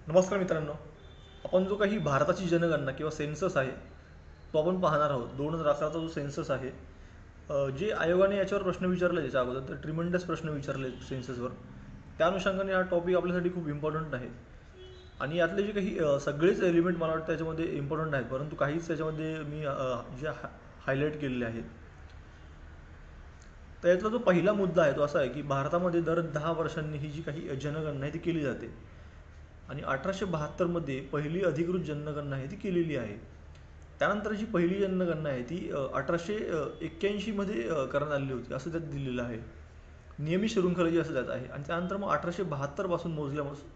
नमस्कार मित्रांनो. आपण जो काही भारताची जनगणना किंवा सेन्सस आहे, तो आपण पाहणार आहोत. 2011चा जो सेन्सस आहे, जे आयोगाने याच्यावर प्रश्न विचारले त्याच्या अगोदर तर ट्रिमेंडस प्रश्न विचारले सेन्ससवर. त्या अनुषंगाने हा टॉपिक आपल्यासाठी खूप इम्पॉर्टंट आहे. आणि यातले जे काही सगळेच एलिमेंट मला वाटतं त्याच्यामध्ये इम्पॉर्टंट आहेत, परंतु काहीच त्याच्यामध्ये मी जे हायलाईट केलेले आहेत. तर यातला जो पहिला मुद्दा आहे तो असा आहे की भारतामध्ये दर 10 वर्षांनी ही जी काही जनगणना आहे ती केली जाते. आणि 1872 पहिली अधिकृत जनगणना आहे ती केलेली आहे. त्यानंतर जी पहिली जनगणना आहे ती 1881 करण्यात आलेली होती असं त्यात दिलेलं आहे. नियमित शृंखलेची असं त्यात आहे. आणि त्यानंतर मग 1872 पासून मोजल्यापासून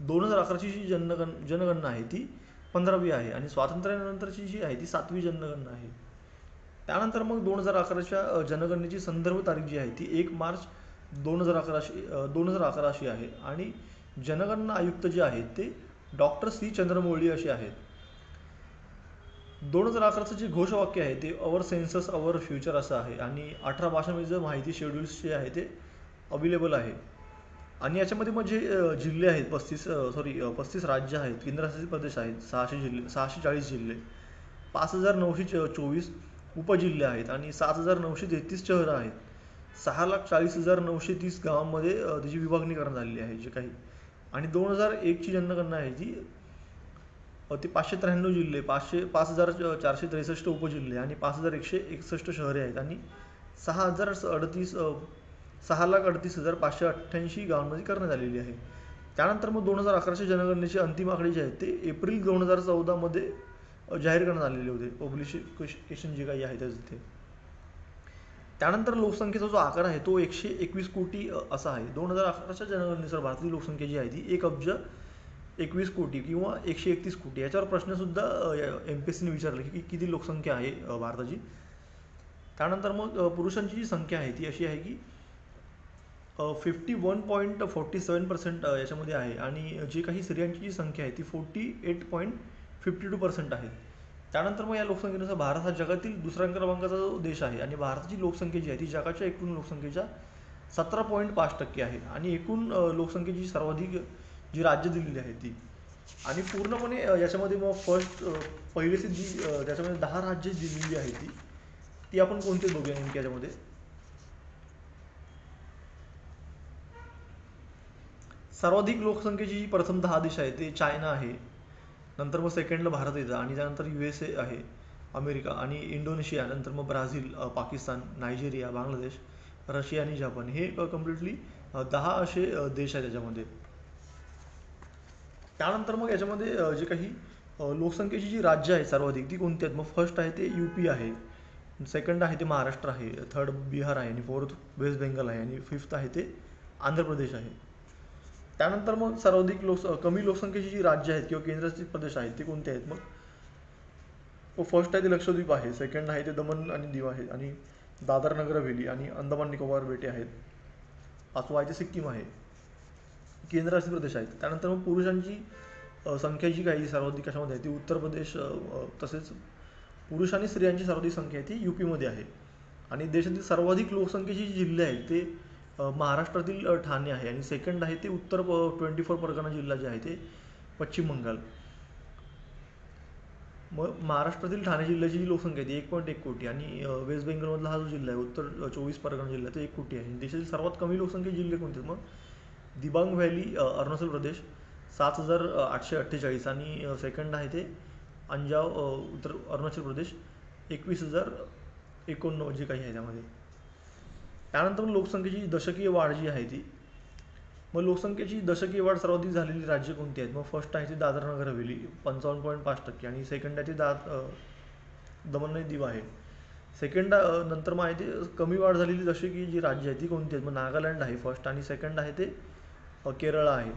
2011ची जी जनगणना आहे ती 15वी आहे आणि स्वातंत्र्यानंतरची जी आहे ती 7वी जनगणना आहे. त्यानंतर मग 2011च्या जनगणनेची संदर्भ तारीख जी आहे ती 1 मार्च 2011 अशी आहे. आणि जनगणना आयुक्त जे आहेत ते डॉक्टर. चंद्रमौळी असे आहेत. 2011चं जे घोषवाक्य आहे ते अवर सेन्सस अवर फ्युचर असं आहे. आणि 18 भाषांमध्ये जे माहिती शेड्यूल्स जे आहे ते अवेलेबल आहे. आणि याच्यामध्ये मग जे जिल्हे आहेत 35 राज्य आहेत, केंद्रशासित प्रदेश आहेत, 640 जिल्हे, 5,924 उपजिल्हे आहेत आणि 7,933 शहरं आहेत. 6,40,930 गावांमध्ये त्याची विभागणी करण्यात आलेली आहे जे काही. आणि 2001ची जनगणना आहे जी ती 593 जिल्हे, 5,463 उपजिल्हे आणि 5,161 शहरे आहेत आणि 6,038 6,38,588 गावांमध्ये करण्यात आलेली आहे. त्यानंतर मग 2011च्या जनगणनेची अंतिम आकडे जे आहेत ते एप्रिल 2014 जाहीर करण्यात आलेले होते. पब्लिकेशन जे काही आहे तिथे. त्यानंतर लोकसंख्येचा जो आकडा आहे तो 121 कोटी असा आहे. 2011च्या जनगणनेनुसार भारतीय लोकसंख्या जी आहे ती 1,21 कोटी किंवा 131 कोटी. याच्यावर प्रश्नसुद्धा MPSCने विचारले की किती लोकसंख्या आहे भारताची. त्यानंतर मग पुरुषांची जी संख्या आहे ती अशी आहे की 51.47% याच्यामध्ये आहे आणि जी काही स्त्रियांची जी संख्या आहे ती 48.52% आहे. त्यानंतर मग या लोकसंख्येनुसार भारत हा जगातील दुसऱ्या क्रमांकाचा जो देश आहे आणि भारताची लोकसंख्या जी आहे ती जगाच्या एकूण लोकसंख्येच्या 17.5% आहे. आणि एकूण लोकसंख्येची सर्वाधिक जी राज्य दिलेली आहे ती. आणि पूर्णपणे याच्यामध्ये मग पहिलेची जी त्याच्यामध्ये 10 राज्य दिलेली आहे ती ती आपण कोणते बघूया नेमकी याच्यामध्ये. सर्वाधिक लोकसंख्येची जी प्रथम 10 देश आहे ते चायना आहे. नंतर मग सेकंडला भारत येतं आणि त्यानंतर USA आहे, अमेरिका आणि इंडोनेशिया, नंतर मग Brazil, Pakistan, Nigeria, Bangladesh, Russia आणि जपान हे कम्प्लिटली 10 असे देश आहेत त्याच्यामध्ये. त्यानंतर मग याच्यामध्ये जे काही लोकसंख्येची जी राज्य आहेत सर्वाधिक ती कोणती आहेत. मग फर्स्ट आहे ते UP आहे, सेकंड आहे ते महाराष्ट्र आहे, थर्ड बिहार आहे आणि फोर्थ वेस्ट बेंगल आहे आणि फिफ्थ आहे ते आंध्र प्रदेश आहे. त्यानंतर मग सर्वाधिक कमी लोकसंख्येची जी राज्य आहेत किंवा केंद्रशासित प्रदेश आहेत ते कोणते आहेत. मग फर्स्ट आहे ते लक्षद्वीप आहे, सेकंड आहे ते दमन आणि दीव आहे आणि दादर नगर हवेली आणि अंदमान निकोबार बेटे आहेत. पाचवा आहे ते सिक्कीम आहे, केंद्रशासित प्रदेश आहेत. त्यानंतर मग पुरुषांची संख्या जी काही सर्वाधिक कशामध्ये आहे ती उत्तर प्रदेश, तसेच पुरुष आणि स्त्रियांची सर्वाधिक संख्या आहे ती UP आहे. आणि देशातील सर्वाधिक लोकसंख्येचे जे जिल्हे आहेत ते महाराष्ट्रातील ठाणे आहे आणि सेकंड आहे ते उत्तर 24 परगणा जिल्हा जे आहे ते पश्चिम बंगाल. मग महाराष्ट्रातील ठाणे जिल्ह्याची जी लोकसंख्या आहे ती 1.1 कोटी आणि वेस्ट बेंगलमधला हा जो जिल्हा आहे उत्तर 24 परगणा जिल्हा तो 1 कोटी आहे. देशातील सर्वात कमी लोकसंख्या जिल्हे कोणते आहेत. मग दिबांग व्हॅली, अरुणाचल प्रदेश, 7,848 आणि सेकंड आहे ते अंजाव, उत्तर अरुणाचल प्रदेश, 21,089 जे काही आहे त्यामध्ये. त्यानंतर लोकसंख्येची दशकीय वाढ जी आहे ती. मग लोकसंख्येची दशकीय वाढ सर्वाधिक झालेली राज्य कोणती आहेत. मग फर्स्ट आहे ते दादर नगर हवेली 55.5% आणि सेकंड आहे ते दमण आणि दीव आहे. सेकंड नंतर मग आहे ते कमी वाढ झालेली दशकीय जी राज्य आहे ती कोणती आहेत. मग नागालँड आहे फर्स्ट आणि सेकंड आहे ते केरळ आहे.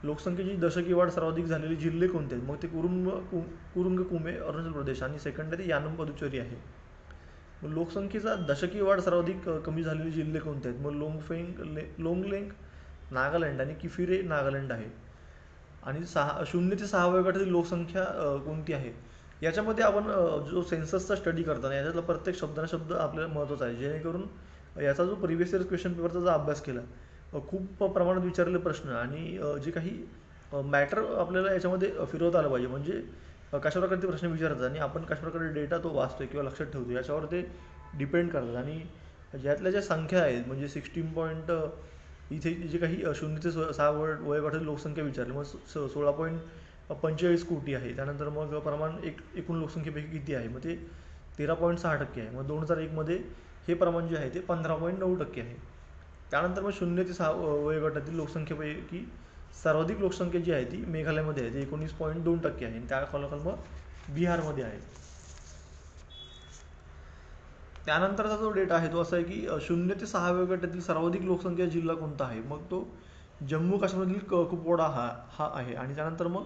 लोकसंख्येची दशकीय वाढ सर्वाधिक झालेली जिल्हे कोणते आहेत. मग ते कुरुंग कुमे अरुणाचल प्रदेश आणि सेकंड आहे ते यानम पुदुचेरी आहे. मग लोकसंख्येचा दशकीय वाढ सर्वाधिक कमी झालेले जिल्हे कोणते आहेत. मग लोंगलेंग नागालँड आणि किफिरे नागालँड आहे. आणि 0 ते 6 वयोगटातील लोकसंख्या कोणती आहे. याच्यामध्ये आपण जो सेन्ससचा स्टडी करताना याच्यातला प्रत्येक शब्दाना शब्द आपल्याला महत्त्वाचा आहे, जेणेकरून याचा जो प्रिव्हियस इयर क्वेश्चन पेपरचा जो अभ्यास केला खूप प्रमाणात विचारलेले प्रश्न आणि जे काही मॅटर आपल्याला याच्यामध्ये फिरवता आलं पाहिजे. म्हणजे कशा प्रकारे ते प्रश्न विचारतात आणि आपण कशा प्रकारे डेटा तो वाचतोय किंवा लक्षात ठेवतो याच्यावर ते डिपेंड करतात. आणि ज्यातल्या ज्या संख्या आहेत म्हणजे 16 पॉईंट इथे जे काही 0 ते 6 वयोगटातील लोकसंख्या विचारली, मग 16.45 कोटी आहे. त्यानंतर मग प्रमाण एकूण लोकसंख्येपैकी किती आहे, मग ते 13.6% आहे. मग 2001 मध्ये हे प्रमाण जे आहे ते 15.9% आहे. त्यानंतर मग 0 ते 6 वयोगटातील लोकसंख्येपैकी सर्वाधिक लोकसंख्या जी आहे ती मेघालयमध्ये आहे, ती 19.2% आहे. आणि त्याखालोखाल मग बिहारमध्ये आहे. त्यानंतरचा जो डेटा आहे तो असा आहे की 0 ते 6 वयोगटातील सर्वाधिक लोकसंख्या जिल्हा कोणता आहे, मग तो जम्मू काश्मीरमधील कुपवाडा हा आहे. आणि त्यानंतर मग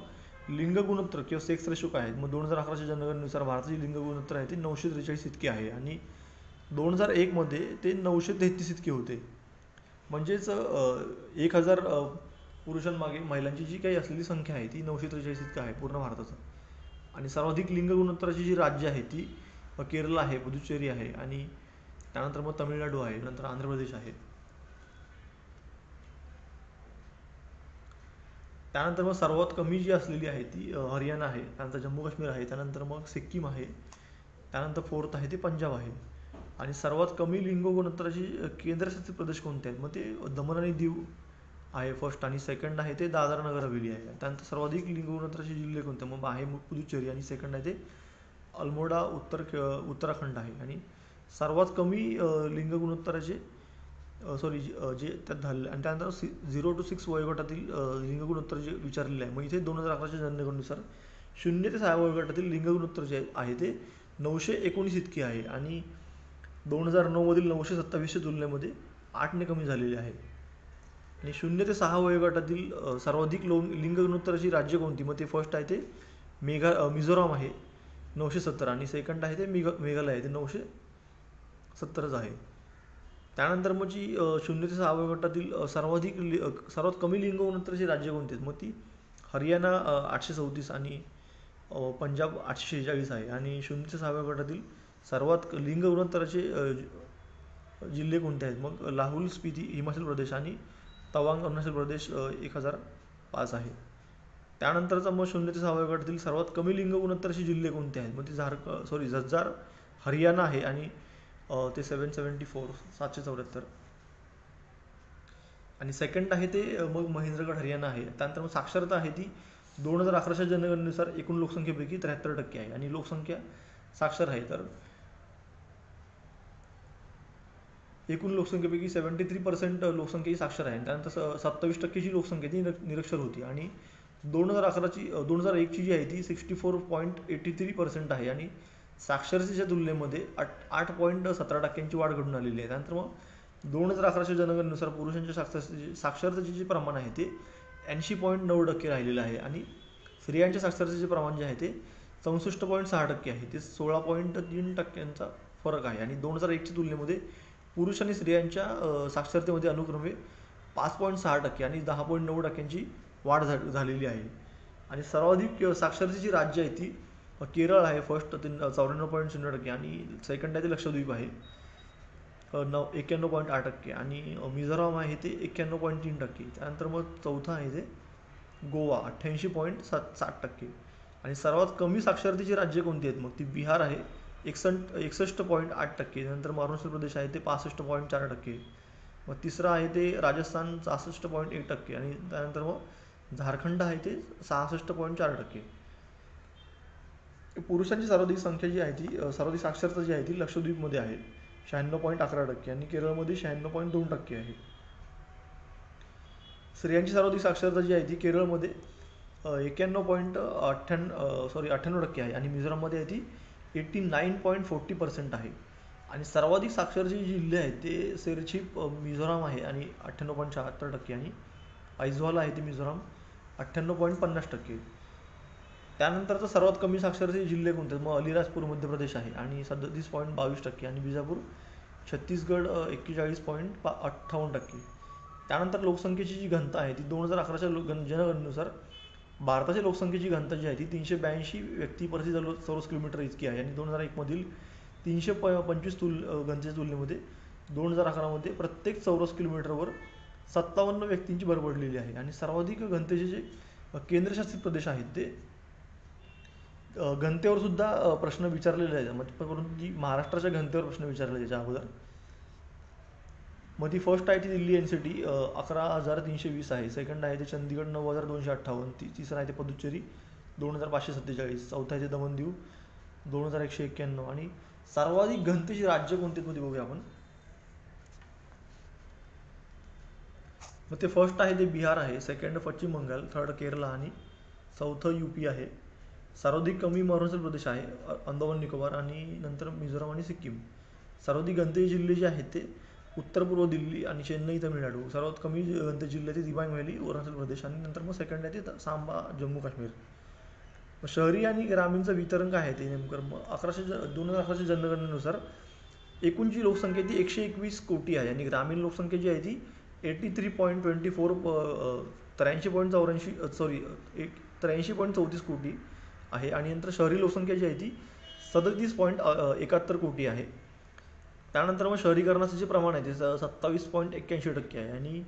लिंग गुणोत्तर किंवा सेक्स रेशो काय आहे, मग 2011च्या जनगणनेनुसार भारताची लिंग गुणोत्तर आहे ते 943 इतके आहे. आणि 2001 मध्ये ते 933 इतके होते. म्हणजेच 1000 पुरुषांमागे महिलांची जी काही असलेली संख्या आहे ती 943 इतकी आहे पूर्ण भारताचं. आणि सर्वाधिक लिंग गुणोत्तराची जी राज्य आहे ती केरळ आहे, पुदुच्चेरी आहे, आणि त्यानंतर मग तमिळनाडू आहे, नंतर आंध्र प्रदेश आहे. त्यानंतर मग सर्वात कमी जी असलेली आहे ती हरियाणा आहे, त्यानंतर जम्मू काश्मीर आहे, त्यानंतर मग सिक्कीम आहे, त्यानंतर फोर्थ आहे ते पंजाब आहे. आणि सर्वात कमी लिंग गुणोत्तराची केंद्रशासित प्रदेश कोणते आहेत, मग ते दमण आणि दीव आहे फर्स्ट, आणि सेकंड आहे ते दादर नगर हवेली आहे. त्यानंतर सर्वाधिक लिंग गुणोत्तराचे जिल्हे कोणते, मग आहे पुदुच्चेरी, आणि सेकंड आहे ते अल्मोडा उत्तराखंड आहे. आणि सर्वात कमी लिंग गुणोत्तराचे जे त्यात झालेलं, आणि त्यानंतर 0 to 6 वयोगटातील लिंग गुणोत्तर जे विचारलेलं आहे. मग इथे 2011च्या जनगणनेनुसार 0 ते 6 वयोगटातील लिंग गुणोत्तर जे आहे ते 919 इतके आहे. आणि 2009 मधील 927च्या तुलनेमध्ये 8ने कमी झालेले आहे. आणि 0 ते 6 वयोगटातील सर्वाधिक लिंग गुणोत्तराची राज्य कोणती, मग ते फर्स्ट आहे ते मिझोराम आहे 970, आणि सेकंड आहे ते मेघालय आहे ते 970च आहे. त्यानंतर मग जी 0 ते 6 वयोगटातील सर्वात कमी लिंग गुणोत्तराची राज्य कोणती आहेत, मग ती हरियाणा 834 आणि पंजाब 846 आहे. आणि 0 ते 6 वयोगटातील सर्वात लिंग गुणोत्तराचे जिल्हे कोणते आहेत, मग लाहुल स्पिती हिमाचल प्रदेश आणि तवांग अरुणाचल प्रदेश 1005 आहे. त्यानंतरचा मग 0 ते 6 वयोगटातील सर्वात कमी लिंग गुणोत्तराचे जिल्हे कोणते आहेत, मग ते झज्जार हरियाणा आहे, आणि ते 774. आणि सेकंड आहे ते मग महेंद्रगड हरियाणा आहे. त्यानंतर मग साक्षरता आहे ती 2011च्या जनगणनेनुसार एकूण लोकसंख्येपैकी 73% आहे. आणि लोकसंख्या साक्षर आहे तर एकूण लोकसंख्येपैकी 73% लोकसंख्या ही साक्षर आहे. त्यानंतर 27% जी लोकसंख्या ती निरक्षर होती. आणि 2001ची जी आहे ती 64.83% आहे. आणि साक्षरतेच्या तुलनेमध्ये 8.17% वाढ घडून आलेली आहे. त्यानंतर मग 2011च्या जनगणनेनुसार पुरुषांच्या साक्षरतेचे जे प्रमाण आहे ते 80.9% राहिलेलं आहे. आणि स्त्रियांच्या साक्षरतेचे प्रमाण जे आहे ते 64.6% आहे. ते 16.3% फरक आहे. आणि 2001च्या तुलनेमध्ये पुरुष आणि स्त्रियांच्या साक्षरतेमध्ये अनुक्रमे 5.6% आणि 10.9%ची वाढ झालेली आहे. आणि सर्वाधिक साक्षरतेची राज्य आहे ती केरळ आहे फर्स्ट, ते 94.0%, आणि सेकंड आहे ते लक्षद्वीप आहे 91.8%, आणि मिझोराम आहे ते 91.3%. त्यानंतर मग चौथा आहे ते गोवा 88.7%. आणि सर्वात कमी साक्षरतेची राज्य कोणती आहेत, मग ती बिहार आहे 61.8%. नंतर मग अरुणाचल प्रदेश आहे ते 65.4%. मग तिसरं आहे ते राजस्थान 66.1%, आणि त्यानंतर मग झारखंड आहे ते 66.4%. पुरुषांची सर्वाधिक संख्या जी आहे ती सर्वाधिक साक्षरता जी आहे ती लक्षद्वीपमध्ये आहे 96.11%, आणि केरळमध्ये 96.2% आहे. स्त्रियांची सर्वाधिक साक्षरता जी आहे ती केरळमध्ये 98% आहे, आणि मिझोराममध्ये आहे ती 89.40% आहे. आणि सर्वाधिक साक्षर जे जिल्हे आहेत ते सेरछिप मिझोराम आहे आणि 98.76%, आणि आयझवाल आहे ते मिझोराम 98.50%. त्यानंतरचा सर्वात कमी साक्षरते जिल्हे कोणते, मग अलिराजपूर मध्य प्रदेश आहे आणि 37.22%, आणि बिजापूर छत्तीसगड 41.58%. त्यानंतर लोकसंख्येची जी घनता आहे ती 2011च्या जनगणनेनुसार भारताच्या लोकसंख्येची घनता जी आहे ती 382 व्यक्ती प्रति चौरस किलोमीटर इतकी आहे. आणि 2001 मधील 325 घनतेच्या तुलनेमध्ये 2011 मध्ये प्रत्येक चौरस किलोमीटरवर 57 व्यक्तींची भर पडलेली आहे. आणि सर्वाधिक घनतेचे जे केंद्रशासित प्रदेश आहेत ते. घनतेवर सुद्धा प्रश्न विचारलेले आहेत, मग परंतु ती महाराष्ट्राच्या घनतेवर प्रश्न विचारले त्याच्या अगोदर. मग ती फर्स्ट आहे ती दिल्ली NCT 11,320 आहे. सेकंड आहे ते चंदीगड 9,258. तिसरं आहे ते पुदुच्चेरी 2,547. चौथा आहे ते दमण दीव 2,191. आणि सर्वाधिक घनतेची राज्य कोणते मध्ये बघूया आपण. मग ते फर्स्ट आहे ते बिहार आहे, सेकंड पश्चिम बंगाल, थर्ड केरला आणि चौथं UP आहे. सर्वाधिक कमी अरुणाचल प्रदेश आहे, अंदमान निकोबार, आणि नंतर मिझोराम आणि सिक्कीम. सर्वाधिक घनतेचे जिल्हे जे आहेत ते उत्तर पूर्व दिल्ली आणि चेन्नई तामिळनाडू. सर्वात कमी घनतेचे जिल्हे ते दिबांग व्हॅली अरुणाचल प्रदेश, आणि नंतर मग सेकंड आहे ते सांबा जम्मू काश्मीर. मग शहरी आणि ग्रामीणचं वितरण काय आहे ते नेमकं. मग 2011च्या जनगणनेनुसार एकूण जी लोकसंख्या ती 121 कोटी आहे, आणि ग्रामीण लोकसंख्या जी आहे ती 83.34 कोटी आहे. आणि नंतर शहरी लोकसंख्या जी आहे ती 37.71 कोटी आहे. त्यानंतर मग शहरीकरणाचं जे प्रमाण आहे ते 27.81% आहे, आणि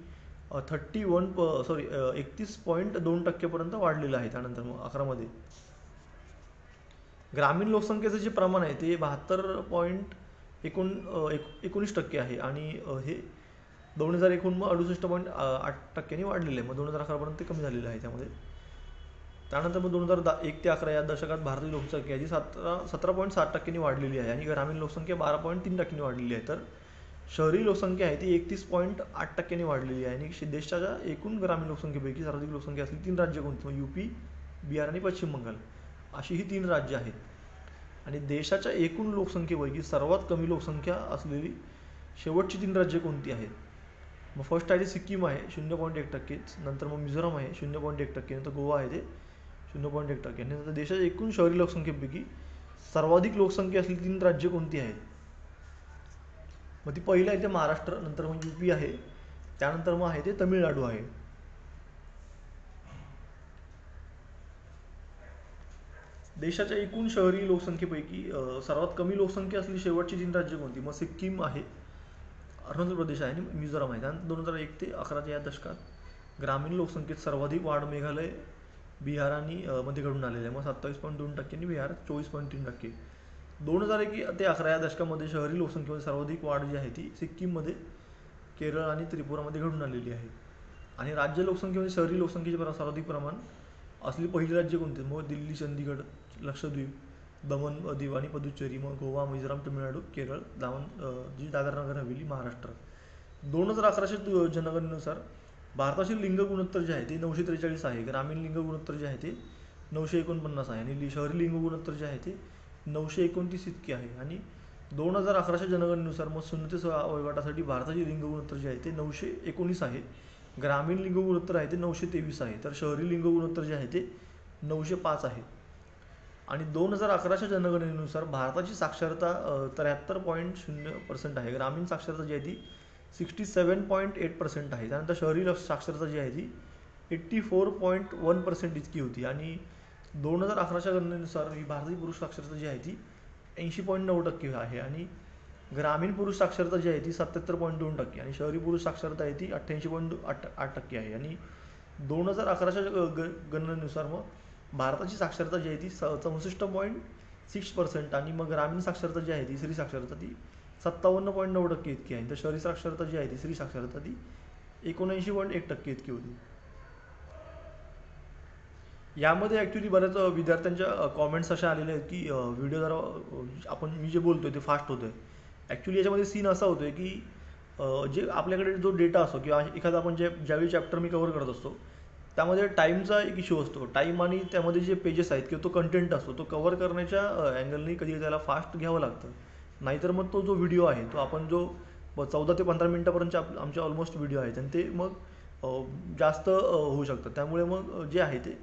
31.2% पर्यंत वाढलेलं आहे. त्यानंतर मग 11मध्ये ग्रामीण लोकसंख्येचं जे प्रमाण आहे ते 72.19% आहे, आणि हे 2001 मग 68.8% वाढलेलं आहे. मग 2011 पर्यंत ते कमी झालेलं आहे त्यामध्ये. त्यानंतर मग 2001 ते 11 या दशकात भारतीय लोकसंख्या जी 17.7% वाढलेली आहे, आणि ग्रामीण लोकसंख्या 12.3% वाढलेली आहे. तर शहरी लोकसंख्या आहे ती 31.8% वाढलेली आहे. आणि देशाच्या एकूण ग्रामीण लोकसंख्येपैकी सर्वाधिक लोकसंख्या असलेली 3 राज्य कोणती. मग UP, बिहार आणि पश्चिम बंगाल अशी ही 3 राज्य आहेत. आणि देशाच्या एकूण लोकसंख्येपैकी सर्वात कमी लोकसंख्या असलेली शेवटची 3 राज्य कोणती आहेत. मग फर्स्ट आहे ते सिक्कीम आहे 0.1%. नंतर मग मिझोराम आहे 0.1%. नंतर गोवा आहे ते 0.1%. आणि नंतर देशाच्या एकूण शहरी लोकसंख्येपैकी सर्वाधिक लोकसंख्या असलेली 3 राज्य कोणती आहेत. मग ती पहिलं आहे ते महाराष्ट्र, नंतर मग UP आहे, त्यानंतर मग आहे ते तमिळनाडू आहे. देशाच्या एकूण शहरी लोकसंख्येपैकी सर्वात कमी लोकसंख्या असलेली शेवटची 3 राज्य कोणती. मग सिक्कीम आहे, अरुणाचल प्रदेश आहे, आणि मिझोराम आहे. त्यानंतर 2001 ते 11 या दशकात ग्रामीण लोकसंख्येत सर्वाधिक वाढ मेघालय, बिहार आणि मध्ये घडून आलेले आहे. मग 27.2% आणि बिहार 24.3%. 2001 ते 11 या दशकामध्ये शहरी लोकसंख्येमध्ये सर्वाधिक वाढ जी आहे ती सिक्कीममध्ये, केरळ आणि त्रिपुरामध्ये घडून आलेली आहे. आणि राज्य लोकसंख्येमध्ये शहरी लोकसंख्येचे सर्वाधिक प्रमाण असली पहिली राज्य कोणती. मग दिल्ली, चंदीगड, लक्षद्वीप, दमण दीव आणि पुदुच्चेरी. मग गोवा, मिझोराम, तामिळनाडू, केरळ, जी दादर नगर हवेली, महाराष्ट्र. 2011च्या जनगणनेनुसार भारतातील लिंग गुणोत्तर जे आहे ते 943 आहे. ग्रामीण लिंग गुणोत्तर जे आहे ते 949 आहे, आणि शहरी लिंग गुणोत्तर जे आहे ते 929 इतके आहे. आणि 2011च्या जनगणनेनुसार मग 0 ते 6 वयोगटासाठी भारताची लिंग गुणोत्तर जे आहे ते 919 आहे. ग्रामीण लिंग गुणोत्तर आहे ते 923 आहे. तर शहरी लिंग गुणोत्तर जे आहे ते 905 आहे. आणि 2011च्या जनगणनेनुसार भारताची साक्षरता 73.0% आहे. ग्रामीण साक्षरता जी आहे ती 67.8% आहे. त्यानंतर शहरी साक्षरता जी आहे ती 84.1% इतकी होती. आणि 2011च्या गणनेनुसार ही भारतीय पुरुष साक्षरता जी आहे ती 80.9% आहे. आणि ग्रामीण पुरुष साक्षरता जी आहे ती 77.2%, आणि शहरी पुरुष साक्षरता आहे ती 88.8% आहे. आणि 2011च्या गणनेनुसार मग भारताची साक्षरता जी आहे ती 64.6%, आणि मग ग्रामीण साक्षरता जी आहे ती स्त्री साक्षरता ती 57.9% इतकी आहे. तर शहरी साक्षरता जी आहे ती स्त्री साक्षरता ती 79.1% इतकी होती. यामध्ये ॲक्च्युली बऱ्याच विद्यार्थ्यांच्या कॉमेंट्स अशा आलेल्या आहेत की व्हिडिओ जरा मी जे बोलतोय ते फास्ट होतोय. ॲक्च्युली याच्यामध्ये सीन असा होतोय की जे आपल्याकडे जो डेटा असतो किंवा एखादा आपण ज्यावेळी चॅप्टर मी कव्हर करत असतो त्यामध्ये टाईमचा एक इश्यू असतो. टाईम आणि त्यामध्ये जे पेजेस आहेत किंवा तो कंटेंट असतो तो कव्हर करण्याच्या अँगलनी कधी त्याला फास्ट घ्यावं लागतं. नाहीतर मग तो जो व्हिडिओ आहे तो आपण जो 14 ते 15 मिनिटापर्यंतचे आमचे ऑलमोस्ट व्हिडिओ आहेत आणि ते मग जास्त होऊ शकतं. त्यामुळे मग जे आहे ते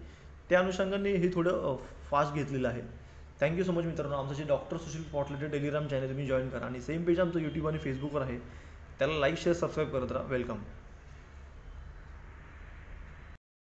त्या अनुषंगाने हे थोडं फास्ट घेतलेलं आहे. थँक्यू सो मच मित्रांनो. आमचं जे डॉक्टर सुशील पॉटलेटे टेलिग्राम चॅनल तुम्ही जॉईन करा, आणि सेम पेज आमचं यूट्यूब आणि फेसबुकवर आहे. त्याला लाईक, शेअर, सबस्क्राईब करत राहा. वेलकम.